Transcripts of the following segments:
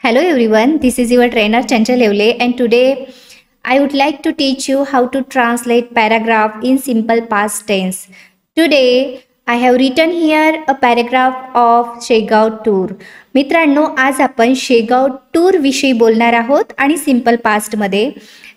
Hello everyone, this is your trainer Chanchal Evle, and today I would like to teach you how to translate paragraph in simple past tense. Today I have written here a paragraph of Shegaon tour. मित्रांनो, आज आपण Shegaon tour विषयी बोलणार आहोत आणि simple past मध्ये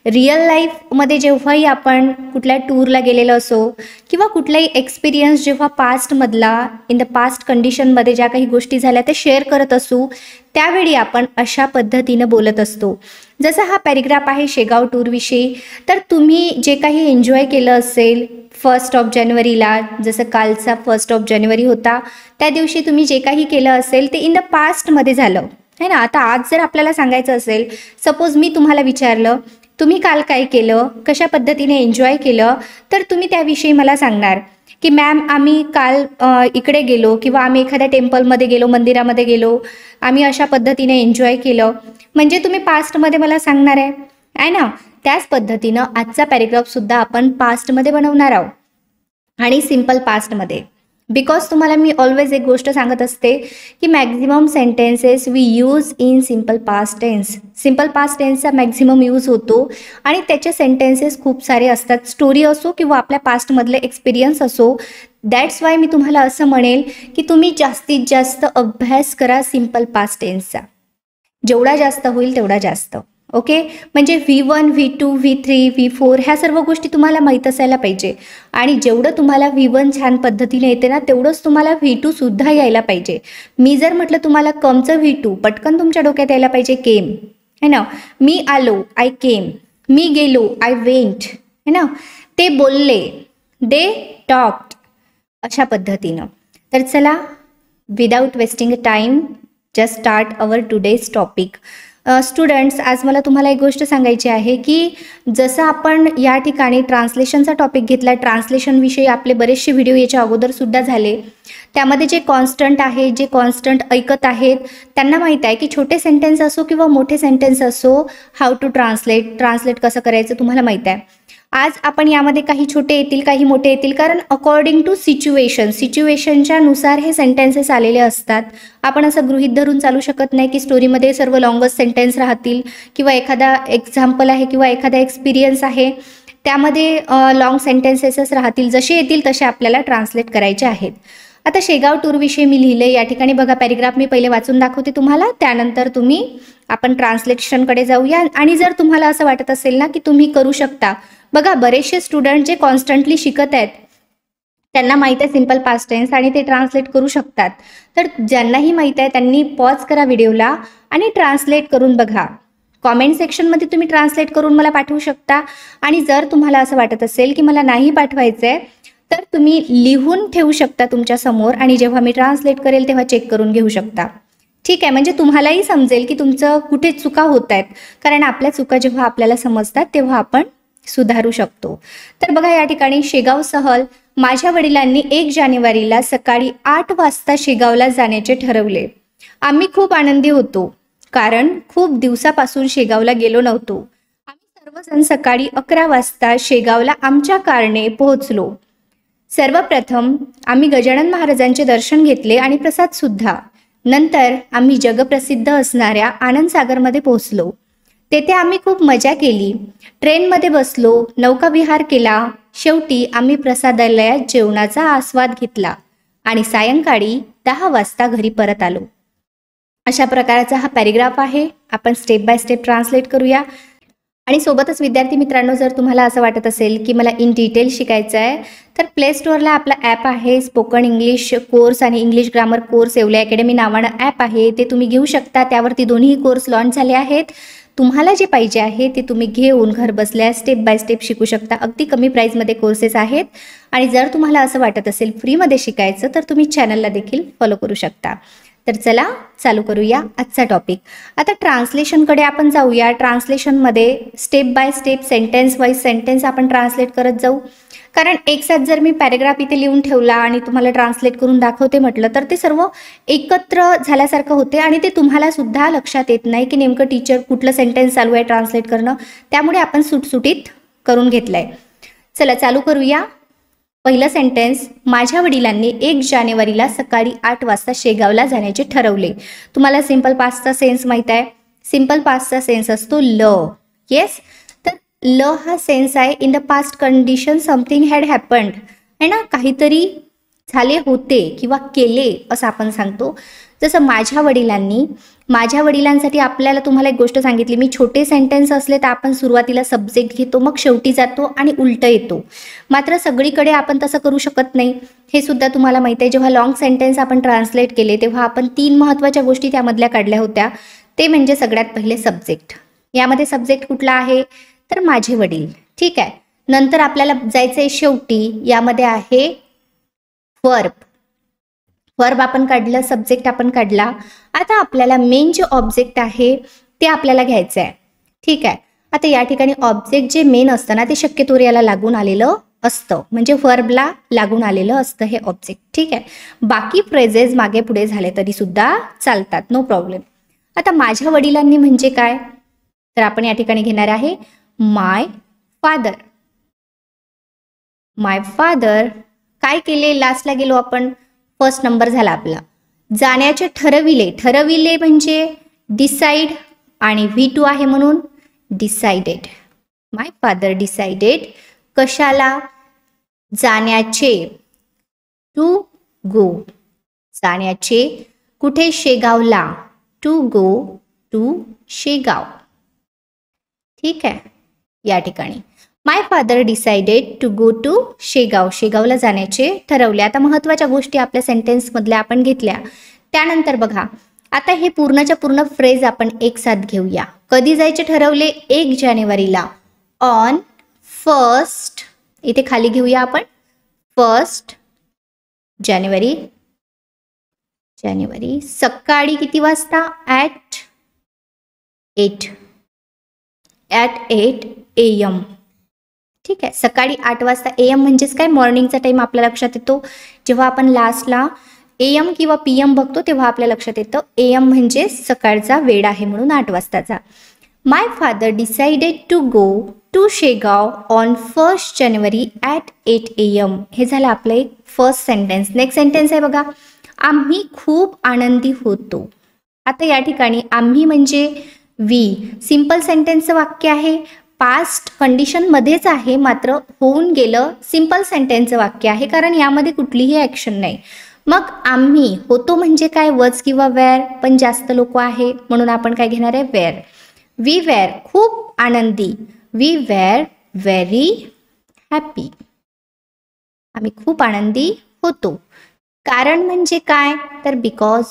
real लाईफमध्ये जेव्हाही आपण कुठल्या टूरला गेलेलो असो किंवा कुठलाही एक्सपिरियन्स जेव्हा पास्टमधला इन द पास्ट कंडिशनमध्ये ज्या काही गोष्टी झाल्या त्या शेअर करत असू त्यावेळी आपण अशा पद्धतीनं बोलत असतो. जसा हा पॅरेग्राफ आहे शेगाव टूरविषयी, तर तुम्ही जे काही एन्जॉय केलं असेल 1 जानेवारीला, जसं कालचा 1 जानेवारी होता, त्या दिवशी तुम्ही जे काही केलं असेल ते इन द पास्टमध्ये झालं है ना. आता आज जर आपल्याला सांगायचं असेल, सपोज मी तुम्हाला विचारलं तुम्ही काल काय केलं, कशा पद्धतीने एन्जॉय केलं, तर तुम्ही त्याविषयी मला सांगणार की मॅम आम्ही काल इकडे गेलो किंवा आम्ही एखाद्या टेम्पलमध्ये गेलो, मंदिरामध्ये गेलो, आम्ही अशा पद्धतीने एन्जॉय केलं. म्हणजे तुम्ही पास्टमध्ये मला सांगणार आहे ना. त्याच पद्धतीनं आजचा पॅरेग्राफसुद्धा आपण पास्टमध्ये बनवणार आहोत आणि सिम्पल पास्टमध्ये. बिकॉज तुम्हाला मी ऑलवेज एक गोष्ट सांगत असते की maximum sentences we use in simple past tense. Simple past टेन्सचा मॅक्झिमम यूज होतो आणि त्याचे सेंटेन्सेस खूप सारे असतात, स्टोरी असो किंवा आपल्या पास्टमधले एक्सपिरियन्स असो. दॅट्स वाय मी तुम्हाला असं म्हणेल की तुम्ही जास्तीत जास्त अभ्यास करा सिम्पल पास्ट टेन्सचा, जेवढा जास्त होईल तेवढा जास्त. ओके, म्हणजे V1, V2, V3, V4 ह्या सर्व गोष्टी तुम्हाला माहीत असायला पाहिजे. आणि जेवढं तुम्हाला V1 छान पद्धतीने येते ना, तेवढंच तुम्हाला V2 सुद्धा यायला पाहिजे. मी जर म्हटलं तुम्हाला कमचं V2 पटकन तुमच्या डोक्यात यायला पाहिजे केम, है ना. मी आलो, आय केम. मी गेलो, आय वेंट, है ना. ते बोलले, दे टॉक्ड, अशा पद्धतीनं. तर चला, without wasting time just start our today's topic. Students, आज मला तुम्हाला एक गोष्ट सांगायची आहे की जसं आपण या ठिकाणी ट्रान्सलेशनचा टॉपिक घेतला, ट्रान्सलेशनविषयी आपले बरेचसे व्हिडिओ याच्या अगोदरसुद्धा झाले. त्यामध्ये जे कॉन्स्टंट आहे, जे कॉन्स्टंट ऐकत आहेत त्यांना माहीत आहे की छोटे सेंटेन्स असो किंवा मोठे सेंटेन्स असो, हाऊ टू ट्रान्सलेट कसं करायचं तुम्हाला माहीत आहे. आज आपण यामध्ये काही छोटे येतील, काही मोठे येतील, कारण अकॉर्डिंग टू सिच्युएशनच्या नुसार हे सेंटेन्सेस आलेले असतात. आपण असं गृहीत धरून चालू शकत नाही की स्टोरीमध्ये सर्व लॉंगेस्ट सेंटेन्स राहतील किंवा एखादा एक्झाम्पल आहे किंवा एखादा एक्सपिरियन्स आहे त्यामध्ये लॉंग सेंटेन्सेसच राहतील. जसे येतील तसे आपल्याला ट्रान्सलेट करायचे आहेत. आता शेगाव टूरविषयी मी लिहिले या ठिकाणी बघा, पॅरेग्राफ मी पहिले वाचून दाखवते तुम्हाला, त्यानंतर आपण ट्रान्सलेशनकडे जाऊया. आणि जर तुम्हाला असं वाटत असेल ना की तुम्ही करू शकता, बघा बरेचसे स्टुडंट जे कॉन्स्टंटली शिकत आहेत त्यांना माहीत आहे सिम्पल पास्ट टेन्स आणि ते ट्रान्सलेट करू शकतात. तर ज्यांनाही माहीत आहे त्यांनी पॉज करा व्हिडिओला आणि ट्रान्सलेट करून बघा. कॉमेंट सेक्शनमध्ये तुम्ही ट्रान्सलेट करून मला पाठवू शकता. आणि जर तुम्हाला असं वाटत असेल की मला नाही पाठवायचं आहे तर तुम्ही लिहून ठेवू शकता तुमच्या समोर आणि जेव्हा मी ट्रान्सलेट करेल तेव्हा चेक करून घेऊ शकता. ठीक आहे, म्हणजे तुम्हालाही समजेल की तुमचं कुठे चुका होत आहेत, कारण आपल्या चुका जेव्हा आपल्याला समजतात तेव्हा आपण सुधारू शकतो. तर बघा या ठिकाणी, शेगाव सहल. माझ्या वडिलांनी 1 जानेवारीला सकाळी 8 वाजता शेगावला जाण्याचे ठरवले. आम्ही खूप आनंदी होतो कारण खूप दिवसापासून शेगावला गेलो नव्हतो. आम्ही सर्वजण सकाळी 11 वाजता शेगावला आमच्या कारने पोहोचलो. सर्वप्रथम आम्ही गजानन महाराजांचे दर्शन घेतले आणि प्रसाद सुद्धा. नंतर आम्ही जगप्रसिद्ध असणाऱ्या आनंदसागरमध्ये पोहोचलो. तेथे आम्ही खूप मजा केली. ट्रेनमध्ये बसलो, नौकाविहार केला. शेवटी आम्ही प्रसादालयात जेवणाचा आस्वाद घेतला आणि सायंकाळी 10 वाजता घरी परत आलो. अशा प्रकारचा हा पॅरेग्राफ आहे. आपण स्टेप बाय स्टेप ट्रान्सलेट करूया. आणि सोबतच विद्यार्थी मित्रांनो, जर तुम्हाला असं वाटत असेल की मला इन डिटेल शिकायचं आहे तर प्ले स्टोअरला आपला ॲप आहे, स्पोकन इंग्लिश कोर्स आणि English grammar course Yewale academy नावानं ॲप आहे, ते तुम्ही घेऊ शकता. त्यावरती दोन्ही कोर्स लॉन्च झाले आहेत. तुम्हाला जे पाहिजे आहे ते तुम्ही घेऊन घर बसल्या स्टेप बाय स्टेप शिकू शकता. अगदी कमी प्राईजमध्ये कोर्सेस आहेत. आणि जर तुम्हाला असं वाटत असेल फ्रीमध्ये शिकायचं तर तुम्ही चॅनलला देखील फॉलो करू शकता. तर चला चालू करूया आजचा टॉपिक. आता ट्रान्सलेशनकडे आपण जाऊया. ट्रान्सलेशनमध्ये step by step, sentence wise sentence आपण ट्रान्सलेट करत जाऊ. कारण एकसाथ जर मी पॅरेग्राफ इथे लिहून ठेवला आणि तुम्हाला ट्रान्सलेट करून दाखवते म्हटलं तर ते सर्व एकत्र झाल्यासारखं होते आणि ते तुम्हाला सुद्धा लक्षात येत नाही की नेमकं टीचर कुठलं सेंटेन्स चालू आहे ट्रान्सलेट करणं. त्यामुळे आपण सुटसुटीत करून घेतलंय. चला चालू करूया. पहिलं सेंटेन्स, माझ्या वडिलांनी 1 जानेवारीला सकाळी 8 वाजता शेगावला जाण्याचे ठरवले. तुम्हाला सिंपल पास्टचा सेन्स माहीत आहे. सिंपल पास्टचा सेन्स असतो ल. येस, तर ल हा सेन्स आहे in the past condition something had happened, है ना, काहीतरी झाले होते किंवा केले असं आपण सांगतो. जसं माझ्या वडिलांनी, माझ्या वडिलांसाठी आपल्याला तुम्हाला एक गोष्ट सांगितली मी, छोटे सेंटेन्स असले तर आपण सुरुवातीला सब्जेक्ट घेतो, मग शेवटी जातो आणि उलटं येतो. मात्र सगळीकडे आपण तसं करू शकत नाही, हे सुद्धा तुम्हाला माहीत आहे. जेव्हा लॉंग सेंटेन्स आपण ट्रान्सलेट केले तेव्हा आपण 3 महत्त्वाच्या गोष्टी त्यामधल्या काढल्या होत्या. ते म्हणजे सगळ्यात पहिले सब्जेक्ट. यामध्ये सब्जेक्ट कुठला आहे तर माझे वडील. ठीक आहे. नंतर आपल्याला जायचं आहे शेवटी, यामध्ये आहे वर्ब. वर्ब आपण काढलं, सब्जेक्ट आपण काढला. आता आपल्याला मेन जे ऑब्जेक्ट आहे ते आपल्याला घ्यायचं आहे. ठीक आहे. आता या ठिकाणी ऑब्जेक्ट जे मेन असतं ना ते शक्यतो याला लागून आलेलं असतं, म्हणजे वर्बला लागून आलेलं असतं हे ऑब्जेक्ट. ठीक आहे. बाकी फ्रेजेस मागे पुढे झाले तरी सुद्धा चालतात, नो प्रॉब्लेम. आता माझ्या वडिलांनी म्हणजे काय तर आपण या ठिकाणी घेणार आहे माय फादर. माय फादर काय केले, लास्टला गेलो आपण, फर्स्ट नंबर झाला आपला. जाण्याचे ठरविले, ठरविले म्हणजे डिसाइड आणि V2 आहे म्हणून डिसाइडेड. माय फादर डिसाइडेड कशाला, जाण्याचे, टू गो, जाण्याचे कुठे शेगावला, टू गो टू शेगाव. ठीक आहे. या ठिकाणी my father decided to go to Shegaon, शेगावला जाण्याचे ठरवले. आता महत्त्वाच्या गोष्टी आपल्या सेंटेन्समधल्या आपण घेतल्या. त्यानंतर बघा, आता हे पूर्णच्या पूर्ण फ्रेज आपण एक साथ घेऊया. कधी जायचे ठरवले 1 जानेवारीला, ऑन फर्स्ट, इथे खाली घेऊया आपण 1 जानेवारी, जानेवारी सकाळी किती वाजता, ॲट 8 AM. ठीक आहे. सकाळी 8 वाजता. AM म्हणजेच काय, मॉर्निंगचा टाईम आपल्या लक्षात येतो. जेव्हा आपण लास्टला AM किंवा PM बघतो तेव्हा आपल्या लक्षात येतं AM म्हणजे सकाळचा वेळ आहे म्हणून 8 वाजताचा. My father decided to go to Shegaon on 1 January at 8 AM. हे झालं आपलं एक फर्स्ट सेंटेन्स. नेक्स्ट सेंटेन्स आहे बघा, आम्ही खूप आनंदी होतो. आता या ठिकाणी आम्ही म्हणजे वी, सिंपल सेंटेन्सचं वाक्य आहे, पास्ट कंडिशनमध्येच आहे, मात्र होऊन गेलं सिंपल सेंटेन्सचं वाक्य आहे, कारण यामध्ये कुठलीही ॲक्शन नाही. मग आम्ही होतो म्हणजे काय, वज किंवा वेअर, पण जास्त लोक आहे म्हणून आपण काय घेणार आहे, वेअर. वी वेअर खूप आनंदी, वी वेअर व्हेरी हॅपी. आम्ही खूप आनंदी होतो. कारण म्हणजे काय तर बिकॉज,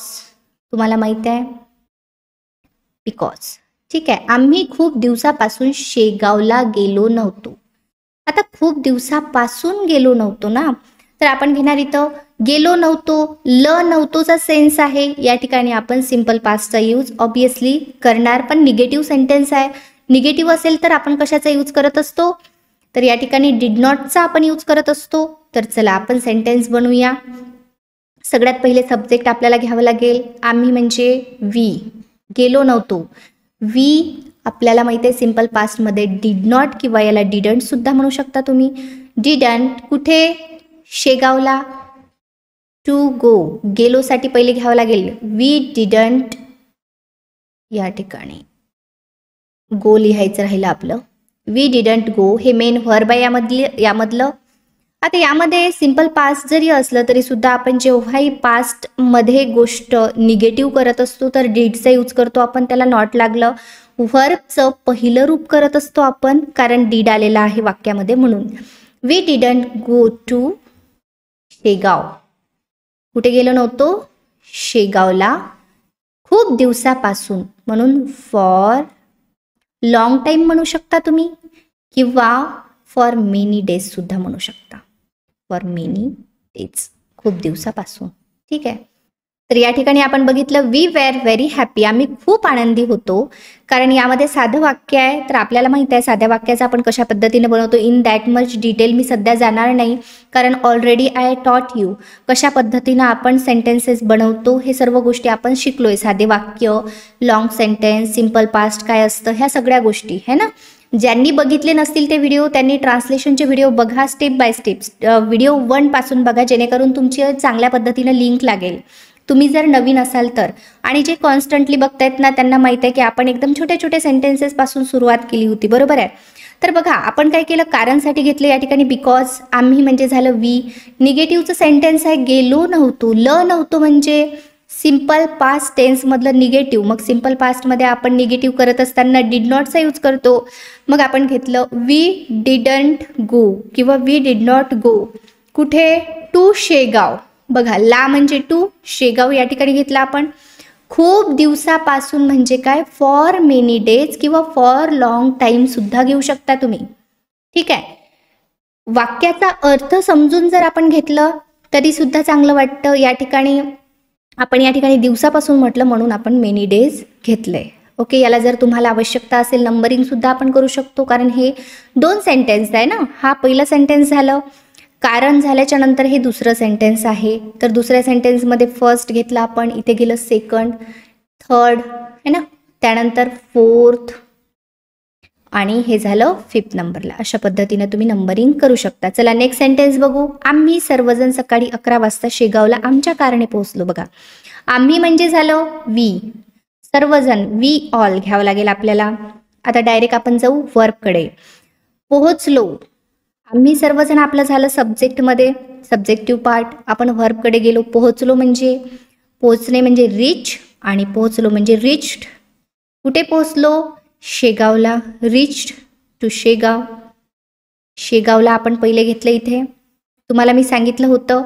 तुम्हाला माहित आहे बिकॉज. ठीक आहे. आम्ही खूप दिवसापासून शेगावला गेलो नव्हतो. आता खूप दिवसापासून गेलो नव्हतो ना, तर आपण घेणार इथं गेलो नव्हतो, ल नव्हतोचा सेन्स आहे. या ठिकाणी आपण सिंपल पास्टचा यूज ऑब्विसली करणार, पण निगेटिव्ह सेंटेन्स आहे. निगेटिव्ह असेल तर आपण कशाचा यूज करत असतो तर या ठिकाणी डिड नॉटचा आपण यूज करत असतो. तर चला आपण सेंटेन्स बनवूया. सगळ्यात पहिले सब्जेक्ट आपल्याला घ्यावं लागेल. आम्ही म्हणजे वी, गेलो नव्हतो. वी आपल्याला माहिती आहे सिंपल पास्टमध्ये डिड नॉट किंवा याला डिडंट सुद्धा म्हणू शकता तुम्ही. डिडंट कुठे, शेगावला. टू गो, गेलोसाठी पहिले घ्यावं लागेल वी डिडंट, या ठिकाणी गो लिहायचं राहिलं आपलं. वी डिडंट गो हे मेन व्हर्ब आहे यामधलं. आता यामध्ये सिंपल पास्ट जरी असलं तरी सुद्धा आपण जेव्हाही पास्टमध्ये गोष्ट निगेटिव्ह करत असतो तर डीडचा यूज करतो आपण, त्याला नॉट लागलं. व्हर्बचं पहिलं रूप करत असतो आपण, कारण डीड आलेला आहे वाक्यामध्ये म्हणून. We didn't go to Shegaon, कुठे गेलो नव्हतो, शेगावला. खूप दिवसापासून म्हणून फॉर लॉंग टाईम म्हणू शकता तुम्ही, किंवा फॉर मेनी डेज सुद्धा म्हणू शकता. फॉर मेनी डेज, खूप दिवसापासून. ठीक आहे. तर या ठिकाणी आपण बघितलं वी वेअर व्हेरी हॅपी, आम्ही खूप आनंदी होतो. कारण यामध्ये साधं वाक्य आहे, तर आपल्याला माहिती आहे साध्या वाक्याचं आपण कशा पद्धतीने बनवतो. इन दॅट मच डिटेल मी सध्या जाणार नाही, कारण ऑलरेडी आय टॉट यू कशा पद्धतीनं आपण सेंटेन्सेस बनवतो हे सर्व गोष्टी आपण शिकलोय. साधे वाक्य, लॉंग सेंटेन्स, सिंपल पास्ट काय असतं, ह्या सगळ्या गोष्टी है ना. ज्यांनी बघितले नसतील ते व्हिडिओ त्यांनी ट्रान्सलेशनचे व्हिडिओ बघा, स्टेप बाय स्टेप व्हिडिओ 1 पासून बघा, जेणेकरून तुमची चांगल्या पद्धतीनं लिंक लागेल तुम्ही जर नवीन असाल तर. आणि जे कॉन्स्टंटली बघतायत ना त्यांना माहित आहे की आपण एकदम छोट्या छोट्या सेंटेन्सेस पासून सुरुवात केली होती, बरोबर आहे. तर बघा आपण काय केलं, कारणसाठी घेतलं या ठिकाणी बिकॉज, आम्ही म्हणजे झालं वी. निगेटिव्हचं सेंटेन्स आहे गेलो नव्हतो, ल नव्हतो म्हणजे सिम्पल पास्ट टेन्समधलं निगेटिव्ह. मग सिम्पल पास्टमध्ये आपण निगेटिव्ह करत असताना डिड नॉटचा यूज करतो. मग आपण घेतलं वी डिडंट गो किंवा वी डिड नॉट गो कुठे, टू शेगाव. बघा ला म्हणजे टू, शेगाव या ठिकाणी घेतला आपण. खूप दिवसापासून म्हणजे काय, फॉर मेनी डेज किंवा फॉर लॉंग टाईम सुद्धा घेऊ शकता तुम्ही. ठीक आहे. वाक्याचा अर्थ समजून जर आपण घेतलं तरी सुद्धा चांगलं वाटतं. या ठिकाणी दिवसापासून म्हटलं म्हणून आपण मेनी डेज घेतलंय. ओके, याला जर तुम्हाला आवश्यकता असेल नंबरिंग सुद्धा आपण करू शकतो, कारण हे 2 सेंटेन्स आहे ना. हा पहिला सेंटेन्स झालं, कारण झाल्याच्या नंतर हे दुसरं सेंटेन्स आहे. तर दुसऱ्या सेंटेन्समध्ये फर्स्ट घेतला आपण, इथे गेलं सेकंड, थर्ड है ना, त्यानंतर फोर्थ आणि हे झालं 5th नंबरला. अशा पद्धतीने तुम्ही नंबरिंग करू शकता. चला नेक्स्ट सेंटेन्स बघू. आम्ही सर्वजण सकाळी 11 वाजता शेगावला आमच्या कारणे पोहोचलो. बघा आम्ही म्हणजे झालं वी, सर्वजण वी ऑल घ्यावं लागेल आपल्याला. आता डायरेक्ट आपण जाऊ वर्बकडे. पोहोचलो, आम्ही सर्वजण आपलं झालं सब्जेक्टमध्ये, सब्जेक्टिव्ह पार्ट. आपण वर्बकडे गेलो. पोहोचलो म्हणजे पोहोचणे म्हणजे रिच आणि पोहोचलो म्हणजे रिच्ड. कुठे पोहोचलो, शेगावला. Reached to Shegaon. शेगावला आपण पहिले घेतलं. इथे तुम्हाला मी सांगितलं होतं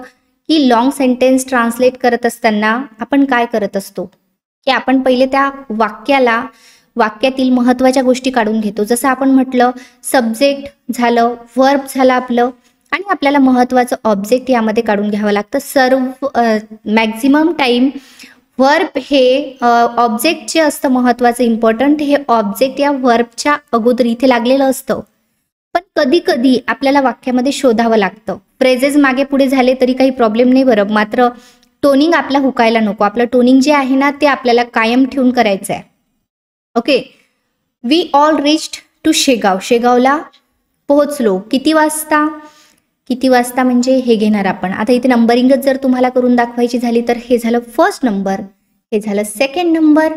की लॉंग सेंटेन्स ट्रान्सलेट करत असताना आपण काय करत असतो की आपण पहिले त्या वाक्यातील महत्त्वाच्या गोष्टी काढून घेतो. जसं आपण म्हटलं सब्जेक्ट झालं, वर्ब झालं आपलं, आणि आपल्याला महत्त्वाचं ऑब्जेक्ट यामध्ये काढून घ्यावं लागतं. सर्व मॅक्झिमम टाईम वर्ब हे ऑब्जेक्ट जे असतं महत्त्वाचं इम्पॉर्टंट, हे ऑब्जेक्ट या वर्बच्या अगोदर इथे लागलेलं असतं. पण कधी कधी आपल्याला वाक्यामध्ये शोधावं लागतं. फ्रेजेस मागे पुढे झाले तरी काही प्रॉब्लेम नाही बरं, मात्र टोनिंग आपला हुकायला नको. आपलं टोनिंग जे आहे ना ते आपल्याला कायम ठेवून करायचं आहे. Okay, we all reached to Shegaon. शेगावला पोहोचलो. किती वाजता, किती वाजता म्हणजे हे घेणार आपण. आता इथे नंबरिंगच जर तुम्हाला करून दाखवायची झाली तर हे झालं फर्स्ट नंबर, हे झालं सेकंड नंबर,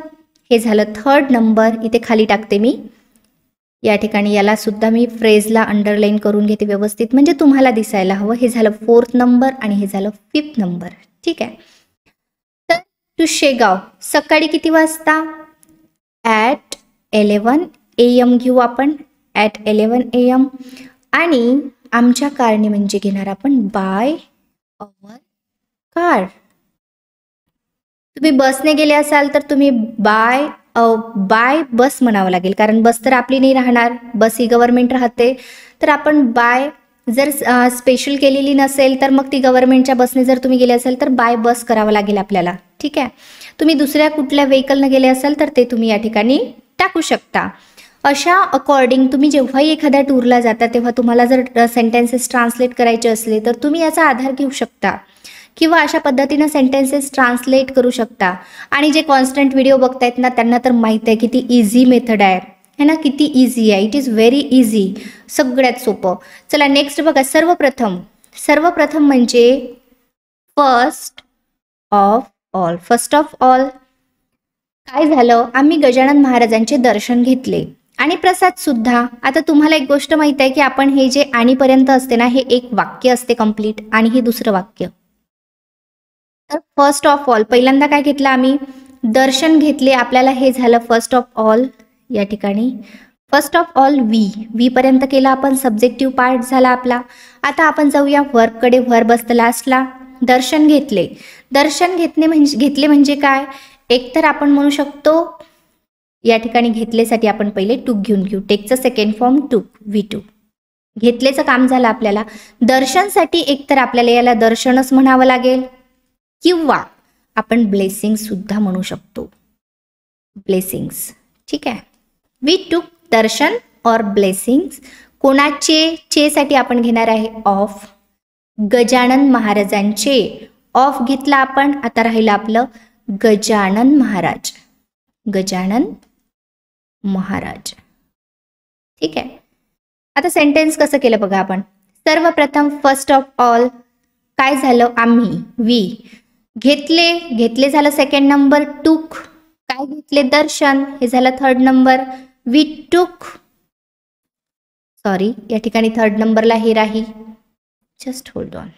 हे झालं थर्ड नंबर. इथे खाली टाकते मी या ठिकाणी, याला सुद्धा मी फ्रेजला अंडरलाईन करून घेते व्यवस्थित म्हणजे तुम्हाला दिसायला हवं. हे झालं 4th नंबर आणि हे झालं 5th नंबर. ठीक आहे. तर टू शेगाव सकाळी किती वाजता, ॲट 11 AM घेऊ आपण, ॲट 11 AM. आणि आमच्या कारणे म्हणजे घेणार आपण बाय अवर कार. तुम्ही बसने गेले असाल तर तुम्ही बाय बस म्हणावं लागेल, कारण बस तर आपली नाही राहणार, बस ही गव्हर्नमेंट राहते. तर आपण बाय जर स्पेशल केलेली नसेल तर मग ती गव्हर्नमेंटच्या बसने जर तुम्ही गेले असाल तर बाय बस करावं लागेल आपल्याला. ठीक आहे. तुम्ही दुसऱ्या कुठल्या व्हेकलनं गेले असाल तर ते तुम्ही या ठिकाणी टाकू शकता. अशा अकॉर्डिंग तुम्ही जेव्हाही एखाद्या टूरला जाता तेव्हा तुम्हाला जर सेंटेन्सेस ट्रान्सलेट करायचे असले तर तुम्ही याचा आधार घेऊ शकता किंवा अशा पद्धतीनं सेंटेन्सेस ट्रान्सलेट करू शकता. आणि जे कॉन्स्टंट व्हिडिओ बघतायत ना त्यांना तर माहीत आहे किती इझी मेथड आहे है ना, किती इझी आहे. इट इज व्हेरी इझी, सगळ्यात सोपं. चला नेक्स्ट बघा. सर्वप्रथम म्हणजे first of all. First of all काय झालं, आम्ही गजानन महाराजांचे दर्शन घेतले आणि प्रसाद सुद्धा. आता तुम्हाला एक गोष्ट माहित आहे की आपण हे जे आणीपर्यंत असते ना हे एक वाक्य असते कंप्लीट आणि हे दुसरं वाक्य. तर फर्स्ट ऑफ ऑल पहिल्यांदा काय घेतलं, आम्ही दर्शन घेतले. आपल्याला हे झालं फर्स्ट ऑफ ऑल. या ठिकाणी फर्स्ट ऑफ ऑल वी पर्यंत केलं आपण, सब्जेक्टिव्ह पार्ट झाला आपला. आता आपण जाऊया वर्बकडे. वर्ब असतं लास्टला. दर्शन घेतले. दर्शन घेतले म्हणजे काय, एकतर आपण म्हणू शकतो या ठिकाणी घेतलेसाठी आपण पहिले टूक घेऊन घेऊ. टेकचं सेकंड फॉर्म टूक, V2. घेतलेचं काम झालं आपल्याला. दर्शनसाठी एकतर आपल्याला याला दर्शनच म्हणावं लागेल किंवा आपण ब्लेसिंग सुद्धा म्हणू शकतो. ब्लेसिंग्स. ठीक आहे. वी टूक दर्शन और ब्लेसिंग्स. कोणाचे, चे साठी आपण घेणार आहे ऑफ. गजानन महाराजांचे ऑफ घेतला आपण. आता राहिलं आपलं गजानन महाराज. गजानन महाराज. ठीक आहे. आता सेंटेन्स कसं केलं बघा आपण. सर्वप्रथम फर्स्ट ऑफ ऑल काय झालं, आम्ही वी घेतले झालं सेकंड नंबर. टूक काय घेतले, दर्शन, हे झालं third number. We took, sorry या ठिकाणी थर्ड नंबरला हे राहील, जस्ट होल्ड ऑन.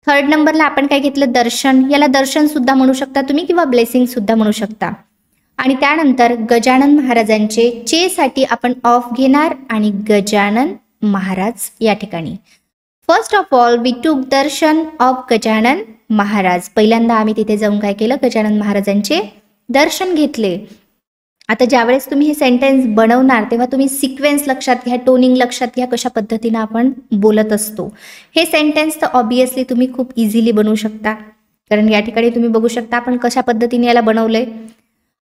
थर्ड नंबरला आपण काय घेतलं, दर्शन. याला दर्शन सुद्धा म्हणू शकता तुम्ही किंवा ब्लेसिंग सुद्धा म्हणू शकता. आणि त्यानंतर गजानन महाराजांचे चे साठी आपण ऑफ घेणार आणि गजानन महाराज या ठिकाणी. First of all we took darshan of Gajanan Maharaj. पहिल्यांदा आम्ही तिथे जाऊन काय केलं, गजानन महाराजांचे दर्शन घेतले. आता ज्यावेळेस तुम्ही हे सेंटेन्स बनवणार तेव्हा तुम्ही सिक्वेन्स लक्षात घ्या, टोनिंग लक्षात घ्या, कशा पद्धतीने आपण बोलत असतो. हे सेंटेन्स तर ऑब्विसली तुम्ही खूप इझिली बनवू शकता, कारण या ठिकाणी तुम्ही बघू शकता आपण कशा पद्धतीने याला बनवलंय.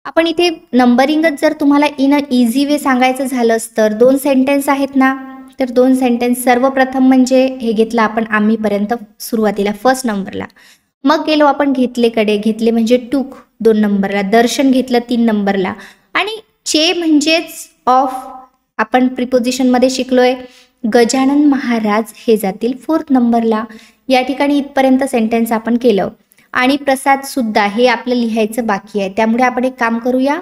आपण इथे नंबरिंगच जर तुम्हाला इन अ इझी वे सांगायचं झालंच तर 2 सेंटेन्स आहेत ना, तर 2 सेंटेन्स. सर्वप्रथम म्हणजे हे घेतलं आपण आम्हीपर्यंत सुरुवातीला फर्स्ट नंबरला. मग गेलो आपण घेतलेकडे. घेतले म्हणजे टूक 2 नंबरला. दर्शन घेतलं 3 नंबरला. आणि चे म्हणजेच ऑफ आपण प्रिपोजिशनमध्ये शिकलोय. गजानन महाराज हे जातील 4th नंबरला. या ठिकाणी इथपर्यंत सेंटेन्स आपण केलं. आणि प्रसाद सुद्धा हे आपलं लिहायचं बाकी आहे, त्यामुळे आपण एक काम करूया,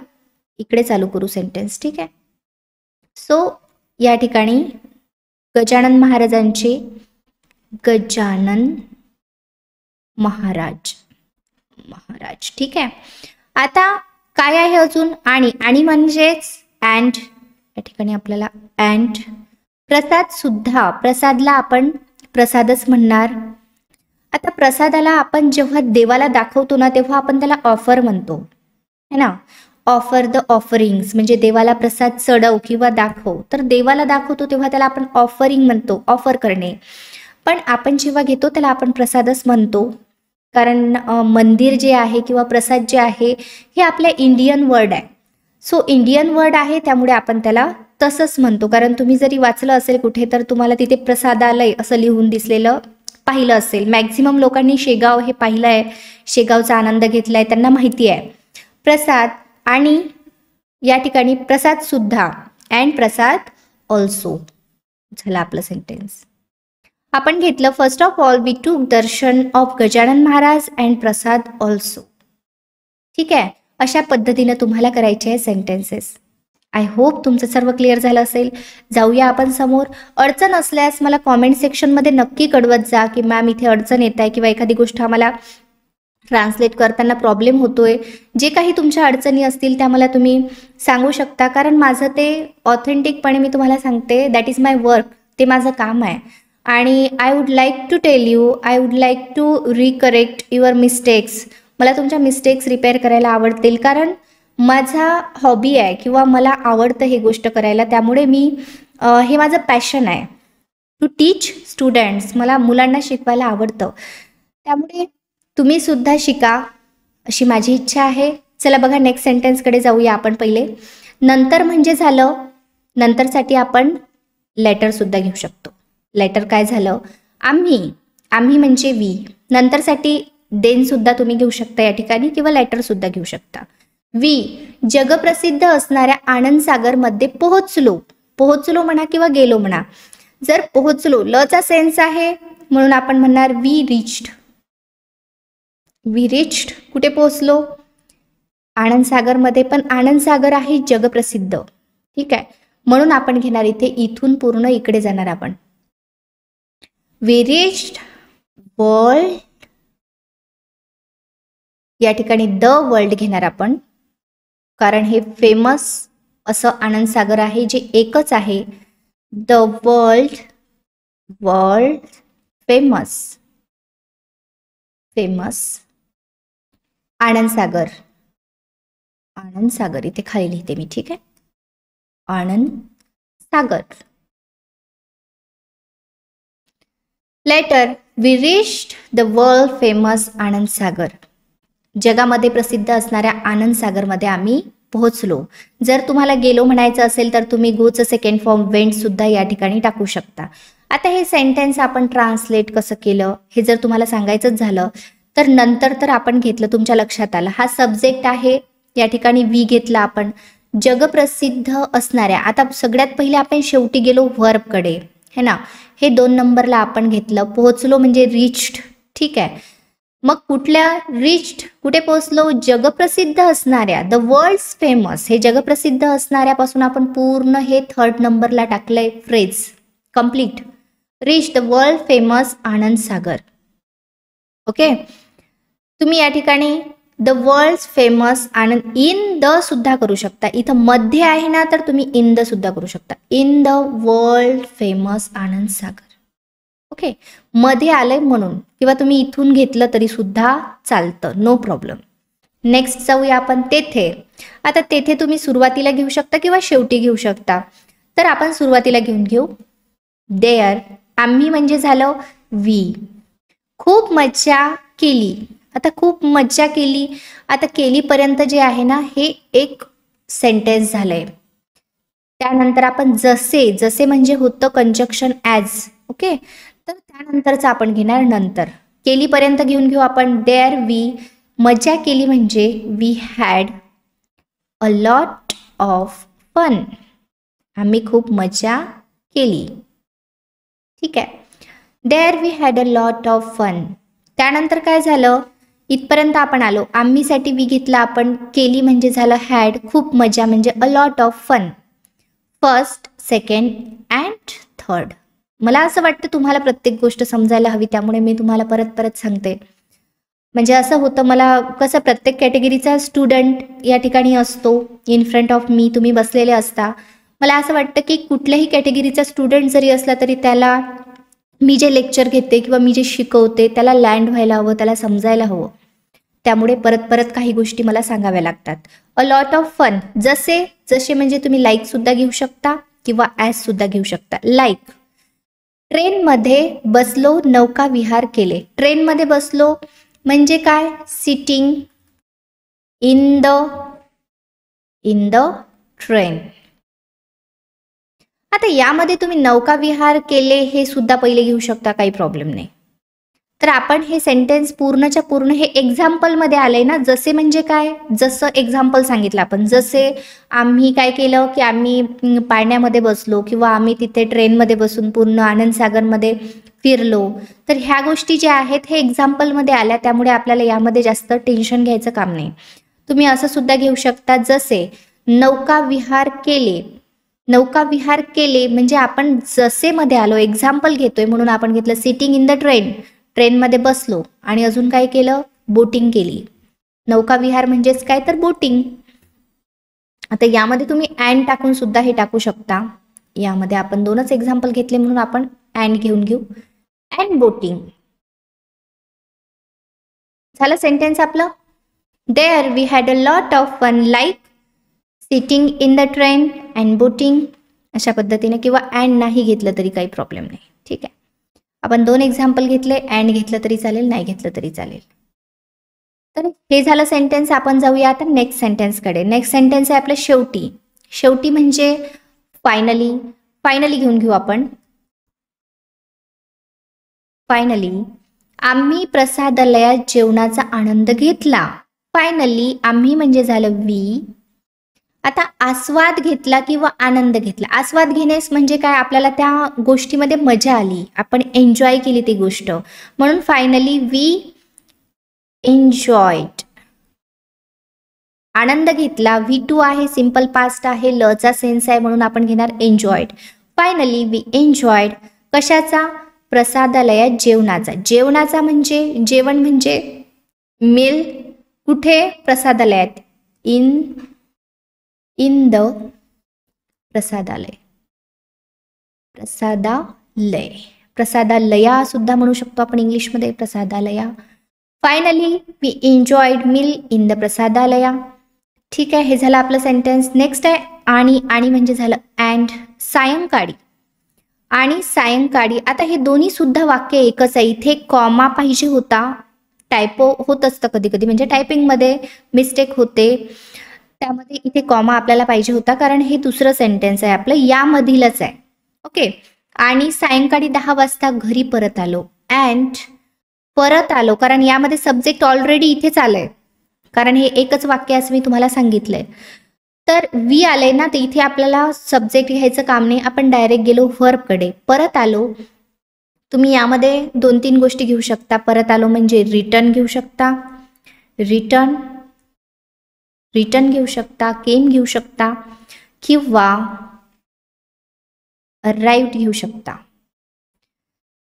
इकडे चालू करू सेंटेन्स. ठीक आहे. सो या ठिकाणी गजानन महाराजांचे गजानन महाराज. ठीक आहे. आता काय आहे अजून, आणि म्हणजेच अँड. या ठिकाणी आपल्याला अँड. प्रसाद सुद्धा, प्रसादला आपण प्रसादच म्हणणार. आता प्रसादाला आपण जेव्हा देवाला दाखवतो ना तेव्हा आपण त्याला ऑफर म्हणतो है ना. ऑफर द ऑफरिंग्स म्हणजे देवाला प्रसाद चढव किंवा दाखव. तर देवाला दाखवतो तेव्हा त्याला आपण ऑफरिंग म्हणतो, ऑफर करणे. पण आपण जेव्हा घेतो त्याला आपण प्रसादच म्हणतो, कारण मंदिर जे आहे किंवा प्रसाद जे आहे हे आपल्या इंडियन वर्ड आहे. सो इंडियन वर्ड आहे त्यामुळे आपण त्याला तसंच म्हणतो. कारण तुम्ही जरी वाचलं असेल कुठे तर तुम्हाला तिथे प्रसादालय असं लिहून दिसलेलं पाहिलं असेल. मॅक्झिमम लोकांनी शेगाव हे पाहिलं आहे, शेगावचा आनंद घेतलाय, त्यांना माहिती आहे प्रसाद. आणि या ठिकाणी प्रसाद सुद्धा अँड प्रसाद ऑल्सो झालं आपलं सेंटेन्स. आपण घेतलं first of all we took darshan of Gajanan Maharaj and prasad also. ठीक आहे. अशा पद्धतीने तुम्हाला करायचे आहे सेंटेन्सेस. आय होप तुमचं सर्व क्लिअर झालं असेल. जाऊया आपण समोर. अडचण असल्यास मला कॉमेंट सेक्शनमध्ये नक्की कळवत जा की मॅम इथे अडचण येत आहे किंवा एखादी गोष्ट आम्हाला ट्रान्सलेट करताना प्रॉब्लेम होतोय. जे काही तुमच्या अडचणी असतील त्या मला तुम्ही सांगू शकता, कारण माझं ते ऑथेंटिकपणे मी तुम्हाला सांगते, दॅट इज माय वर्क, ते माझं काम आहे. आणि I would like to tell you, I would like to recorrect your mistakes. मला तुमच्या मिस्टेक्स रिपेअर करायला आवडतील, कारण माझा हॉबी आहे किंवा मला आवडतं हे गोष्ट करायला. त्यामुळे मी हे माझं पॅशन आहे टू टीच स्टुडंट्स. मला मुलांना शिकवायला आवडतं, त्यामुळे तुम्ही सुद्धा शिका अशी माझी इच्छा आहे. चला बघा नेक्स्ट सेंटेन्सकडे जाऊया आपण पहिले. नंतर म्हणजे झालं, नंतरसाठी आपण लेटर सुद्धा घेऊ शकतो. लेटर काय झालं, आम्ही म्हणजे वी. नंतरसाठी देन सुद्धा तुम्ही घेऊ शकता या ठिकाणी किंवा लेटर सुद्धा घेऊ शकता. वी जगप्रसिद्ध असणाऱ्या आनंद सागरमध्ये पोहोचलो म्हणा किंवा गेलो म्हणा. जर पोहोचलो लचा सेन्स आहे म्हणून आपण म्हणणार वी रिच्ड. कुठे पोहोचलो, आनंद सागरमध्ये. पण आनंद सागर आहे जगप्रसिद्ध. ठीक आहे, म्हणून आपण घेणार इथे इथून पूर्ण इकडे जाणार आपण. वी रिच्ड वर्ल्ड, या ठिकाणी द वर्ल्ड घेणार आपण, कारण हे फेमस असं आनंद सागर आहे जे एकच आहे. The world famous Anand Sagar इथे खाली लिहिते मी. ठीक आहे, Anand Sagar. Later we reached the world famous Anand Sagar. जगामध्ये प्रसिद्ध असणाऱ्या आनंद सागरमध्ये आम्ही पोहोचलो. जर तुम्हाला गेलो म्हणायचं असेल तर तुम्ही गोचं सेकंड फॉर्म वेंट सुद्धा या ठिकाणी टाकू शकता. आता हे सेंटेन्स आपण ट्रान्सलेट कसं केलं हे जर तुम्हाला सांगायचंच झालं तर नंतर तर आपण घेतलं, तुमच्या लक्षात आलं. हा सब्जेक्ट आहे, या ठिकाणी वी घेतला आपण. जगप्रसिद्ध असणाऱ्या, आता सगळ्यात पहिले आपण शेवटी गेलो वर्बकडे, है ना. हे 2 नंबरला आपण घेतलं. पोहोचलो म्हणजे रिच्ड, ठीक आहे. मग कुठल्या रिच्ड, कुठे पोहोचलो, जगप्रसिद्ध असणाऱ्या, द वर्ल्ड्स फेमस, हे जगप्रसिद्ध असणाऱ्यापासून आपण पूर्ण हे 3rd नंबरला टाकलंय phrase complete. Rich the world famous Anand Sagar. Okay, तुम्ही या ठिकाणी the world famous Anand, in the सुद्धा करू शकता. इथं मध्ये आहे ना, तर तुम्ही इन द सुद्धा करू शकता. In the world famous Anand Sagar. Okay, मध्ये आलंय म्हणून, किंवा तुम्ही इथून घेतलं तरी सुद्धा चालतं, नो प्रॉब्लेम. नेक्स्ट जाऊया आपण तेथे. आता तेथे तुम्ही सुरुवातीला घेऊ शकता किंवा शेवटी घेऊ शकता. तर आपण सुरुवातीला घेऊ देअर. आम्ही म्हणजे झालं वी. खूप मज्जा केली. आता खूप मज्जा केली, आता केलीपर्यंत जे आहे ना, हे एक सेंटेन्स झालंय. त्यानंतर आपण जसे, जसे म्हणजे होतं कंजक्शन ॲज. ओके, तर त्यानंतरचं आपण घेणार नंतर. केलीपर्यंत घेऊ आपण देअर वी. मजा केली म्हणजे we had a lot of fun. आम्ही खूप मजा केली, ठीक आहे. There we had a lot of fun. त्यानंतर काय झालं, इथपर्यंत आपण आलो. आम्हीसाठी वी घेतला आपण, केली म्हणजे झालं हॅड, खूप मजा म्हणजे a lot of fun. First, second and third. मला असं वाटतं तुम्हाला प्रत्येक गोष्ट समजायला हवी, त्यामुळे मी तुम्हाला परत परत सांगते. म्हणजे असं होतं, मला कसं प्रत्येक कॅटेगरीचा स्टुडंट या ठिकाणी असतो इन फ्रंट ऑफ मी, तुम्ही बसलेले असता. मला असं वाटतं की कुठल्याही कॅटेगरीचा स्टुडंट जरी असला तरी त्याला मी जे लेक्चर घेते किंवा मी जे शिकवते त्याला लँड व्हायला हवं, त्याला समजायला हवं. त्यामुळे परत परत काही गोष्टी मला सांगाव्या लागतात. अ लॉट ऑफ फन, जसे, जसे म्हणजे तुम्ही लाईक सुद्धा घेऊ शकता किंवा ॲज सुद्धा घेऊ शकता. लाईक. ट्रेनमध्ये बसलो, नौका विहार केले. ट्रेनमध्ये बसलो म्हणजे काय, सिटिंग इन द ट्रेन. आता यामध्ये तुम्ही नौका विहार केले हे सुद्धा पहिले घेऊ शकता, काही प्रॉब्लेम नाही. तर आपण हे सेंटेन्स पूर्णच्या पूर्ण हे एक्झाम्पलमध्ये आलंय ना. जसे म्हणजे काय, जसं एक्झाम्पल सांगितलं आपण. जसे आम्ही काय केलं की आम्ही पाण्यामध्ये बसलो किंवा आम्ही तिथे ट्रेनमध्ये बसून पूर्ण आनंदसागरमध्ये फिरलो. तर ह्या गोष्टी ज्या आहेत हे एक्झाम्पलमध्ये आल्या, त्यामुळे आपल्याला यामध्ये जास्त टेन्शन घ्यायचं काम नाही. तुम्ही असं सुद्धा घेऊ शकता, जसे नौका विहार केले. नौका विहार केले म्हणजे आपण जसे मध्ये आलो, एक्झाम्पल घेतोय म्हणून आपण घेतलं सिटिंग इन द ट्रेन. ट्रेनमध्ये बसलो आणि अजून काय केलं, बोटिंग केली. नौका विहार म्हणजेच काय, तर बोटिंग. आता यामध्ये तुम्ही अँड टाकून सुद्धा हे टाकू शकता. यामध्ये आपण 2च एक्झाम्पल घेतले म्हणून आपण अँड घेऊ. अँड बोटिंग झालं सेंटेन्स आपलं. There we had a lot of fun like sitting in the train and boating, अशा पद्धतीने. किंवा अँड नाही घेतलं तरी काही प्रॉब्लेम नाही, ठीक आहे. आपण 2 एक्झाम्पल घेतले, अँड घेतलं तरी चालेल, नाही घेतलं तरी चालेल. तर हे झालं सेंटेन्स. आपण जाऊया आता नेक्स्ट सेंटेन्सकडे. नेक्स्ट सेंटेन्स आहे आपलं शेवटी. शेवटी म्हणजे फायनली. फायनली घेऊ आपण. फायनली आम्ही प्रसादालयात जेवणाचा आनंद घेतला. फायनली आम्ही म्हणजे झालं वी. आता आस्वाद घेतला किंवा आनंद घेतला. आस्वाद घेण्यास म्हणजे काय, आपल्याला त्या गोष्टीमध्ये मजा आली, आपण एन्जॉय केली ती गोष्ट, म्हणून फायनली वी एन्जॉयड. आनंद घेतला, V2 आहे, सिंपल पास्ट आहे, लचा सेन्स आहे म्हणून आपण घेणार एन्जॉयड. Finally we enjoyed. कशाचा, प्रसादालयात जेवणाचा. जेवणाचा म्हणजे जेवण म्हणजे मिल. कुठे, प्रसादालयात. In the प्रसादालय. प्रसादालय, प्रसादालया सुद्धा म्हणू शकतो आपण इंग्लिशमध्ये, प्रसादालया. Finally we enjoyed meal in the prasadalaya. ठीक आहे, हे झालं आपलं सेंटेन्स. नेक्स्ट आहे आणि. आणि म्हणजे झालं अँड. सायंकाळी. आणि सायंकाळी. आता हे दोन्ही सुद्धा वाक्य एकच आहे. इथे कॉमा पाहिजे होता, टायपो होत असतं कधी कधी, म्हणजे टायपिंगमध्ये मिस्टेक होते, त्यामध्ये इथे कॉमा आपल्याला पाहिजे होता, कारण हे दुसरं सेंटेन्स आहे आपलं, यामधीलच आहे. ओके. आणि सायंकाळी 10 वाजता घरी परत आलो. अँड परत आलो, कारण यामध्ये सब्जेक्ट ऑलरेडी इथेच आलंय, कारण हे एकच वाक्य असं मी तुम्हाला सांगितलंय. तर वी आले ना, तर इथे आपल्याला सब्जेक्ट घ्यायचं काम नाही, आपण डायरेक्ट गेलो व्हर्बकडे. परत आलो, तुम्ही यामध्ये 2-3 गोष्टी घेऊ शकता. परत आलो म्हणजे रिटर्न घेऊ शकता, रिटर्न घेऊ शकता, केम घेऊ शकता किंवा अराइव्ड घेऊ शकता.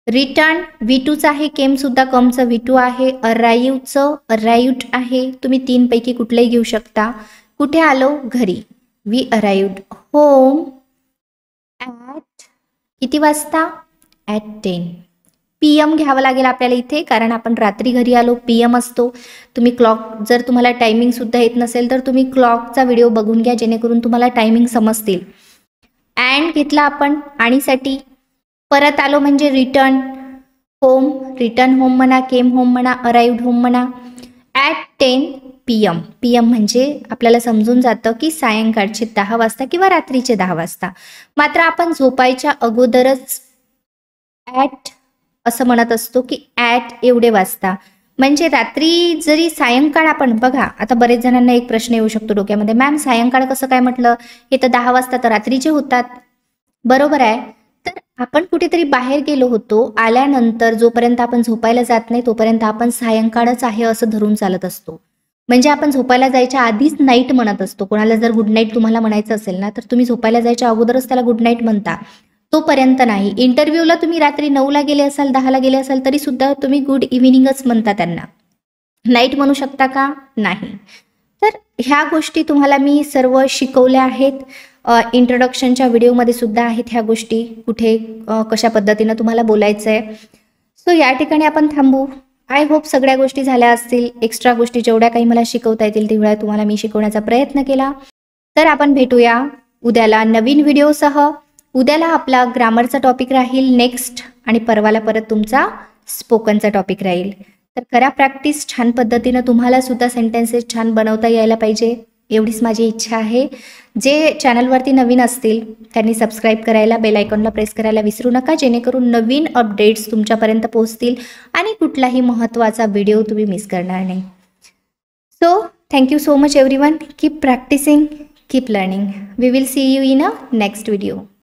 रिटर्न V2चं आहे, केमसुद्धा कमचं V2 आहे, अराइव्ड आहे. तुम्ही 3 पैकी कुठलंही घेऊ शकता. कुठे आलो? घरी. वी अराइव्ड होम ॲट किती वाजता? ॲट 10 PM घ्यावं लागेल आपल्याला इथे, कारण आपण रात्री घरी आलो. PM असतो. तुम्ही क्लॉक, जर तुम्हाला टायमिंगसुद्धा येत नसेल तर तुम्ही क्लॉकचा व्हिडिओ बघून घ्या, जेणेकरून तुम्हाला टायमिंग समजतील. अँड घेतला आपण आणीसाठी. परत आलो म्हणजे रिटर्न होम म्हणा, केम होम म्हणा, अराइव्ड होम म्हणा. At 10 PM. PM म्हणजे आपल्याला समजून जातं की सायंकाळचे 10 वाजता किंवा रात्रीचे 10 वाजता. मात्र आपण झोपायच्या अगोदरच ॲट असं म्हणत असतो की ॲट एवढे वाजता. म्हणजे रात्री जरी सायंकाळ आपण बघा, आता बरेच जणांना एक प्रश्न येऊ शकतो डोक्यामध्ये, मॅम सायंकाळ कसं काय म्हटलं? हे तर 10 वाजता तर रात्रीचे होतात. बरोबर आहे. तर आपण कुठेतरी बाहेर गेलो होतो, आल्यानंतर जोपर्यंत आपण झोपायला जात नाही तोपर्यंत आपण सायंकाळच आहे असं धरून चालत असतो. म्हणजे आपण झोपायला जायच्या आधीच नाईट म्हणत असतो. कोणाला जर गुड नाईट तुम्हाला म्हणायचं असेल ना, तर तुम्ही झोपायला जायच्या अगोदरच त्याला गुड नाईट म्हणता, तोपर्यंत नाही. इंटरव्ह्यूला तुम्ही रात्री 9ला गेले असाल, 10ला गेले असाल, तरी सुद्धा तुम्ही गुड इव्हिनिंगच म्हणता त्यांना. नाईट म्हणू शकता का? नाही. तर ह्या गोष्टी तुम्हाला मी सर्व शिकवल्या आहेत. इंट्रोडक्शनच्या व्हिडिओमध्ये सुद्धा आहेत ह्या गोष्टी, कुठे कशा पद्धतीनं तुम्हाला बोलायचं आहे. सो या ठिकाणी आपण थांबू. आय होप सगळ्या गोष्टी झाल्या असतील. एक्स्ट्रा गोष्टी जेवढ्या काही मला शिकवता येतील तेवढ्या तुम्हाला मी शिकवण्याचा प्रयत्न केला. तर आपण भेटूया उद्याला नवीन व्हिडिओसह. उद्याला आपला ग्रामरचा टॉपिक राहील नेक्स्ट, आणि परवाला परत तुमचा स्पोकनचा टॉपिक राहील. तर करा प्रॅक्टिस छान पद्धतीनं. तुम्हाला सुद्धा सेंटेन्सेस छान बनवता यायला पाहिजे, एवढीच माझी इच्छा आहे. जे चॅनलवरती नवीन असतील त्यांनी सबस्क्राईब करायला, बेल आयकॉनला प्रेस करायला विसरू नका, जेणेकरून नवीन अपडेट्स तुमच्यापर्यंत पोहोचतील आणि कुठलाही महत्त्वाचा व्हिडिओ तुम्ही मिस करणार नाही. So thank you so much everyone. Keep practising, keep learning. We will see you in a next video.